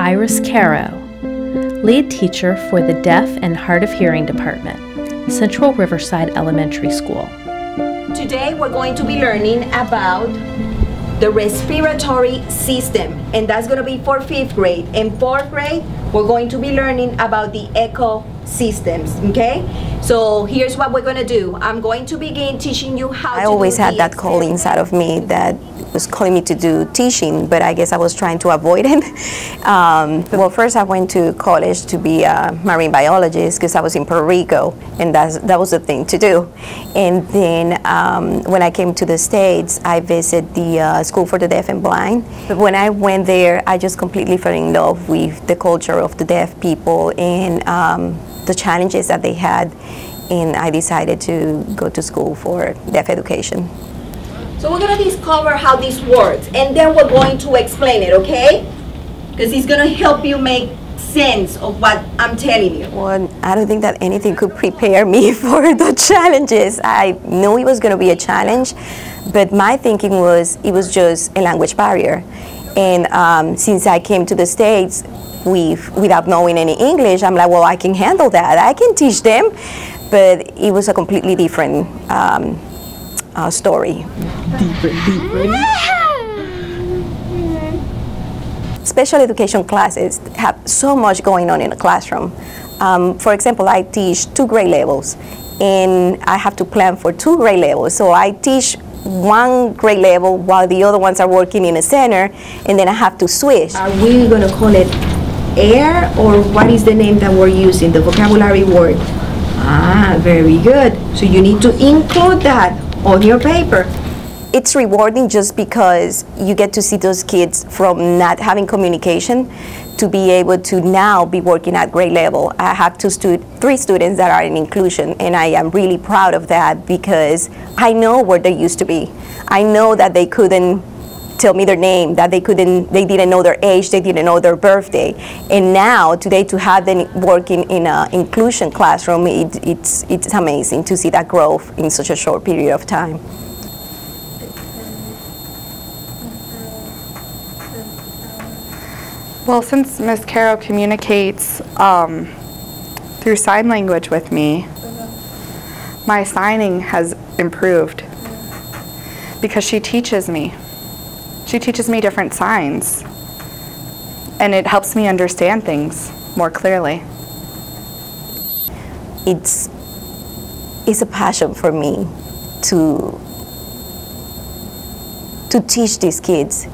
Iris Caro, lead teacher for the Deaf and Hard of Hearing Department, Central Riverside Elementary School. Today we're going to be learning about the respiratory system, and that's going to be for 5th grade. In 4th grade, we're going to be learning about the ecosystems, okay? So here's what we're going to do. I'm going to begin teaching you how I always had that call inside of me that was calling me to do teaching, but I guess I was trying to avoid it. Well, first I went to college to be a marine biologist because I was in Puerto Rico, and that was the thing to do. And then when I came to the States, I visited the School for the Deaf and Blind. But when I went there, I just completely fell in love with the culture of the deaf people and the challenges that they had, and I decided to go to school for deaf education. So we're going to discover how this works, and then we're going to explain it, okay? Because it's going to help you make sense of what I'm telling you. Well, I don't think that anything could prepare me for the challenges. I knew it was going to be a challenge, but my thinking was it was just a language barrier. And since I came to the States without knowing any English, I'm like, well, I can handle that. I can teach them. But it was a completely different story. Special education classes have so much going on in the classroom. For example, I teach 2 grade levels, and I have to plan for 2 grade levels. So I teach 1 grade level while the other ones are working in a center, and then I have to switch. Are we going to call it air, or what is the name that we're using, the vocabulary word? Ah, very good. So you need to include that on your paper. It's rewarding just because you get to see those kids from not having communication to be able to now be working at grade level. I have 3 students that are in inclusion, and I am really proud of that because I know where they used to be. I know that they couldn't tell me their name, that they didn't know their age, they didn't know their birthday. And now, today, to have them working in an inclusion classroom, it's amazing to see that growth in such a short period of time. Well, since Ms. Caro communicates through sign language with me, my signing has improved because she teaches me. She teaches me different signs, and it helps me understand things more clearly. It's a passion for me to teach these kids.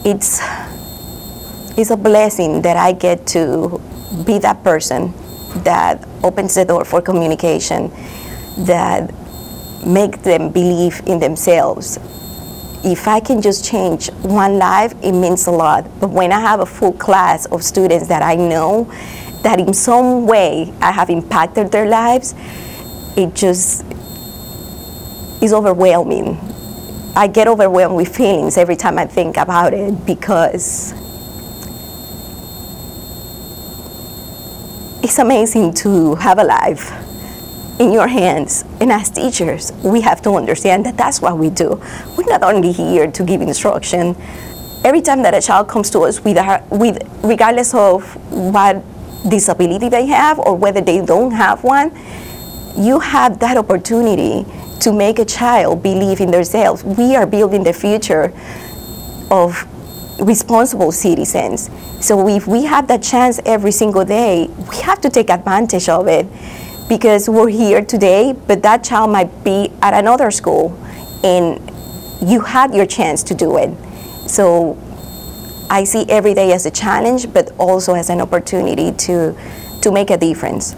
It's a blessing that I get to be that person that opens the door for communication, that make them believe in themselves. If I can just change one life, it means a lot. But when I have a full class of students that I know that in some way I have impacted their lives, it just is overwhelming. I get overwhelmed with feelings every time I think about it because it's amazing to have a life in your hands, and as teachers, we have to understand that that's what we do. We're not only here to give instruction. Every time that a child comes to us regardless of what disability they have or whether they don't have one, you have that opportunity to make a child believe in themselves. We are building the future of responsible citizens. So if we have that chance every single day, we have to take advantage of it. Because we're here today, but that child might be at another school, and you had your chance to do it. So I see every day as a challenge, but also as an opportunity to make a difference.